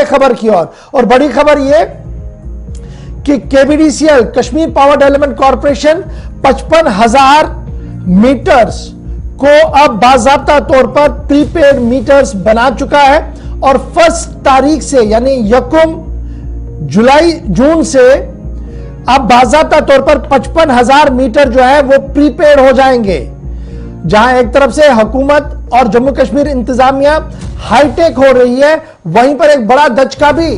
बड़े खबर की ओर। और बड़ी खबर यह कि KBDCL Kashmir power development corporation 55,000 meters को अब बाज़ाब्ता तौर पर प्रीपेड मीटर्स बना चुका है और 1 तारीख से यानी 1 जून से अब बाज़ाब्ता तौर पर 55,000 मीटर जो है वो प्रीपेड हो जाएंगे। जहां एक तरफ से हुकूमत और जम्मू कश्मीर इंतजामिया हाईटेक हो रही है, वहीं पर एक बड़ा धचका भी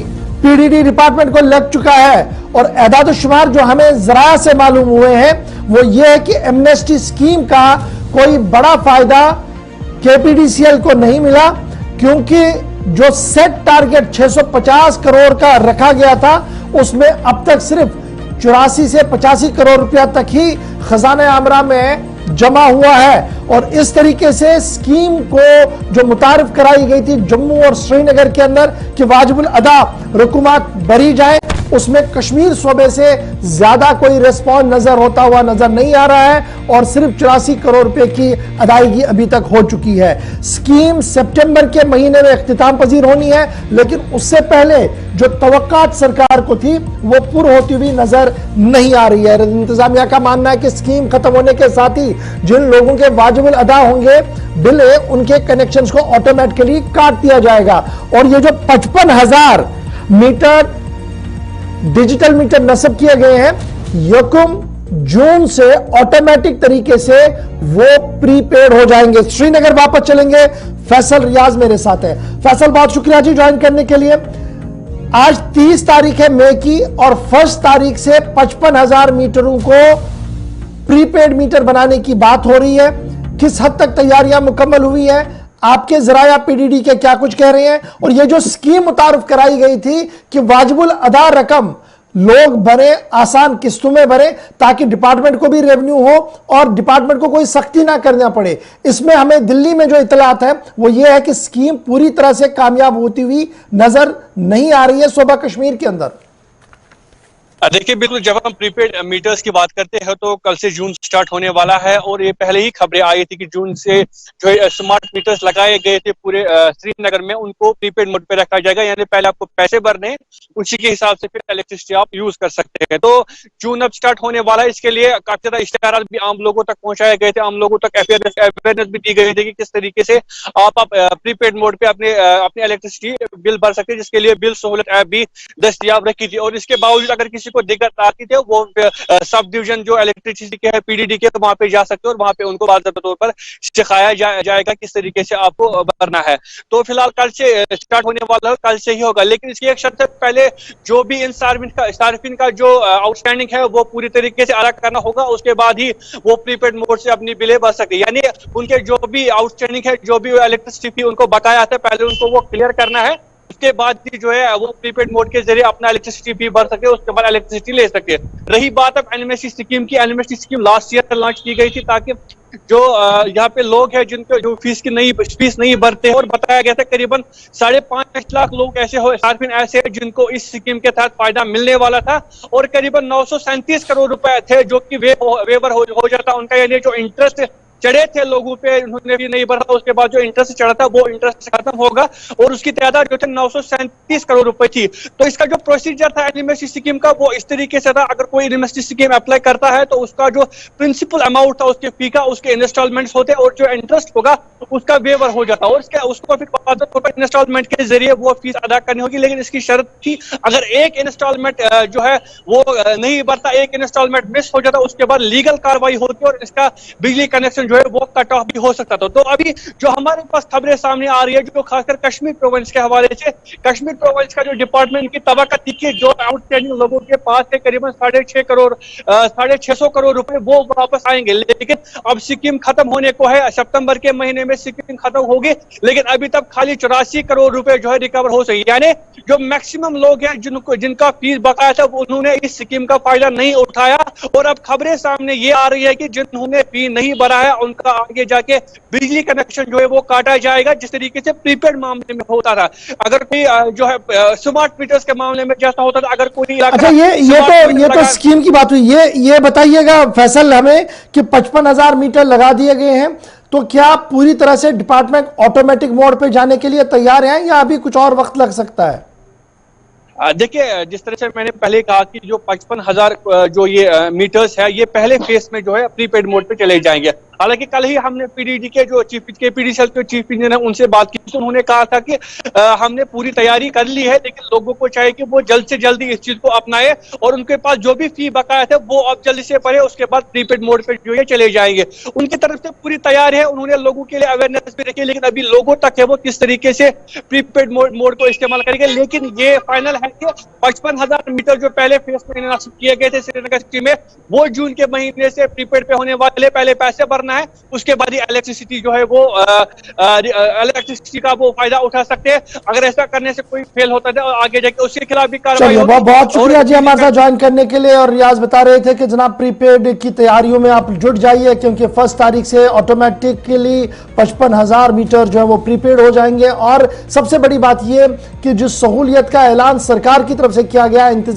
पीडीडी डिपार्टमेंट को लग चुका है। और एदाद शुमार जो हमें जरा से मालूम हुए हैं वो ये है कि एमनेस्टी स्कीम का कोई बड़ा फायदा केपीडीसीएल को नहीं मिला, क्योंकि जो सेट टारगेट 650 करोड़ का रखा गया था उसमें अब तक सिर्फ 84 से 85 करोड़ रुपया तक ही खजाना आमरा में जमा हुआ है। और इस तरीके से स्कीम को जो मुतारिफ कराई गई थी जम्मू और श्रीनगर के अंदर कि वाजिबुल अदा रकूमात भरी जाए, उसमें कश्मीर सूबे से ज्यादा कोई रिस्पॉन्स नजर होता हुआ नजर नहीं आ रहा है और सिर्फ 84 करोड़ रुपए की अदायगी अभी तक हो चुकी है। स्कीम सितंबर के महीने में इख्तिताम पजीर होनी है, लेकिन उससे पहले जो तवक्कात सरकार को थी वो पूरी होती हुई नजर नहीं आ रही है। इंतजामिया का मानना है कि स्कीम खत्म होने के साथ ही जिन लोगों के वाजिबुल अदा होंगे बिल, उनके कनेक्शंस को ऑटोमेटिकली काट दिया जाएगा। और ये जो 55,000 मीटर डिजिटल मीटर नस्ब किए गए हैं, 1 जून से ऑटोमेटिक तरीके से वो प्रीपेड हो जाएंगे। श्रीनगर वापस चलेंगे, फैसल रियाज मेरे साथ है। फैसल, बहुत शुक्रिया जी ज्वाइन करने के लिए। आज 30 तारीख है मई की और 1 तारीख से 55,000 मीटरों को प्रीपेड मीटर बनाने की बात हो रही है। किस हद तक तैयारियां मुकम्मल हुई है, आपके जराया पीडीडी के क्या कुछ कह रहे हैं? और ये जो स्कीम मुतारिफ कराई गई थी कि वाजिबुल अदा रकम लोग भरे, आसान किस्तों में भरे, ताकि डिपार्टमेंट को भी रेवेन्यू हो और डिपार्टमेंट को कोई सख्ती ना करना पड़े, इसमें हमें दिल्ली में जो इतलात है वो ये है कि स्कीम पूरी तरह से कामयाब होती हुई नजर नहीं आ रही है सूबा कश्मीर के अंदर। देखिए, बिल्कुल जब हम प्रीपेड मीटर्स की बात करते हैं तो कल से जून स्टार्ट होने वाला है और ये पहले ही खबरें आई थी कि जून से जो स्मार्ट मीटर्स लगाए गए थे पूरे श्रीनगर में, उनको प्रीपेड मोड पे रखा जाएगा। यानी पहले आपको पैसे भरने, उसी के हिसाब से फिर इलेक्ट्रिसिटी आप यूज कर सकते हैं। तो जून अब स्टार्ट होने वाला है, इसके लिए काफी ज्यादा इश्तेहार भी आम लोगों तक पहुंचाए गए थे, आम लोगों तक अवेयरनेस भी दी गई थी कि किस तरीके से आप प्रीपेड मोड पे अपने इलेक्ट्रिसिटी बिल भर सकते हैं, जिसके लिए बिल सहूलत ऐप भी दस्तयाब रखी थी। और इसके बावजूद अगर किसी को दिक्कत आती थी वो सब डिवीजन जो इलेक्ट्रिसिटी के है पीडीडी के, तो वहां पे जा सकते हो और वहां पे उनको बाकायदा तौर पर सिखाया जाएगा किस तरीके से आपको भरना है। तो फिलहाल कल से स्टार्ट होने वाला है, कल से ही होगा। लेकिन इसकी एक शर्त है, पहले जो भी इन सार्फिन का जो आउटस्टैंडिंग है वो पूरी तरीके से अदा करना होगा, उसके बाद ही वो प्रीपेड मोड से अपनी बिलें भर सके। यानी उनके जो भी आउटस्टैंडिंग है, जो भी इलेक्ट्रिसिटी उनको बकाया था, पहले उनको वो क्लियर करना है, उसके बाद ही जो है वो प्रीपेड मोड के जरिए अपना इलेक्ट्रिसिटी भी भर सके, उसके बाद इलेक्ट्रिसिटी ले सके। रही बात अब एनएमएसटी स्कीम की, एनएमएसटी स्कीम लास्ट ईयर लॉन्च की गई थी ताकि जो यहाँ पे लोग हैं जिनको जो फीस नहीं भरते, और बताया गया था करीबन 5.5 लाख लोग ऐसे जिनको इस स्कीम के तहत फायदा मिलने वाला था, और करीबन 937 करोड़ रुपए थे जो कि वेवर हो जाता उनका। यानी जो इंटरेस्ट चढ़े थे लोगों पे, उन्होंने भी नहीं भरा, उसके बाद जो इंटरेस्ट चढ़ा था वो इंटरेस्ट खत्म होगा, और उसकी तादाद जो थे 937 करोड़ रुपए थी। तो इसका जो प्रोसीजर था एनएमएसटी स्कीम का वो इस तरीके से था, अगर कोई एनएमएसटी स्कीम अप्लाई करता है तो उसका जो प्रिंसिपल अमाउंट था उसके फी का, उसके इंस्टॉलमेंट्स होते और जो इंटरेस्ट होगा उसका वेवर हो जाता, और उसको फिर इंस्टॉलमेंट के जरिए वो फीस अदा करनी होगी। लेकिन इसकी शर्त थी, अगर एक इंस्टॉलमेंट जो है वो नहीं भरता, एक इंस्टॉलमेंट मिस हो जाता, उसके बाद लीगल कार्रवाई होती और इसका बिजली कनेक्शन जो है वो कट ऑफ भी हो सकता था। तो अभी जो हमारे पास खबरें सामने आ रही है, जो खासकर कश्मीर प्रोविंस के हवाले से, कश्मीर प्रोविंस का जो डिपार्टमेंट की तवक्का थी कि जो आउटस्टैंडिंग लोगों के पास है करीबन 650 करोड़ रुपए वो वापस आएंगे। लेकिन अब स्कीम खत्म होने को है, सितंबर के महीने में स्कीम खत्म होगी, लेकिन अभी तक खाली 84 करोड़ रुपए जो है रिकवर हो सके। यानी जो मैक्सिमम लोग हैं जिनका फीस बकाया था उन्होंने इस स्कीम का फायदा नहीं उठाया, और अब खबरें सामने ये आ रही है कि जिन्होंने फी नहीं भरा है उनका आगे जाके बिजली कनेक्शन जो है वो काटा जाएगा, जिस तरीके से प्रीपेड मामले में होता था। अगर कोई जो है स्मार्ट मीटर्स के मामले में जैसा होता था, अगर कोई अच्छा, ये तो स्कीम की बात हुई। ये बताइएगा फैसल हमें कि 55,000 मीटर लगा दिए गए हैं, तो क्या पूरी तरह से डिपार्टमेंट ऑटोमेटिक मोड पे जाने के लिए तैयार है या अभी कुछ और वक्त लग सकता है? देखिए, जिस तरह से मैंने पहले कहा कि जो 55,000 जो ये मीटर्स है, ये पहले फेज में जो है प्रीपेड मोड पे चले जाएंगे। हालांकि कल ही हमने पीडीडी के जो केपीडीसीएल के चीफ इंजीनियर है उनसे बात की, तो उन्होंने कहा था कि हमने पूरी तैयारी कर ली है, लेकिन लोगों को चाहिए कि वो जल्द से जल्द इस चीज को अपनाए और उनके पास जो भी फी बकाया थे वो अब जल्दी से भरे, उसके बाद प्रीपेड मोड पे जो है चले जाएंगे। उनकी तरफ से पूरी तैयार है, उन्होंने लोगों के लिए अवेयरनेस भी रखी है, लेकिन अभी लोगों तक है वो किस तरीके से प्रीपेड मोड को इस्तेमाल करेंगे। लेकिन ये फाइनल है कि 55,000 मीटर जो पहले फेज में निश्चित किए गए थे श्रीनगर सिटी में, वो जून के महीने से प्रीपेड पे होने वाले। पहले पैसे भरना है, उसके बाद ही इलेक्ट्रिसिटी जो है वो इलेक्ट्रिसिटी का वो फायदा उठा सकते हैं। अगर ऐसा करने से कोई फेल होता है और आगे जाके उसके खिलाफ भी कार्रवाई होगी। बहुत शुक्रिया जी हमारे साथ ज्वाइन करने के लिए। और रियाज बता रहे थे कि जनाब प्रीपेड की तैयारियों में आप जुट जाइए, क्योंकि 1 तारीख से ऑटोमेटिकली 55,000 मीटर जो है वो प्रीपेड हो जाएंगे। और सबसे बड़ी बात यह कि जिस सहूलियत का ऐलान सरकार की तरफ से किया गया, इंतजाम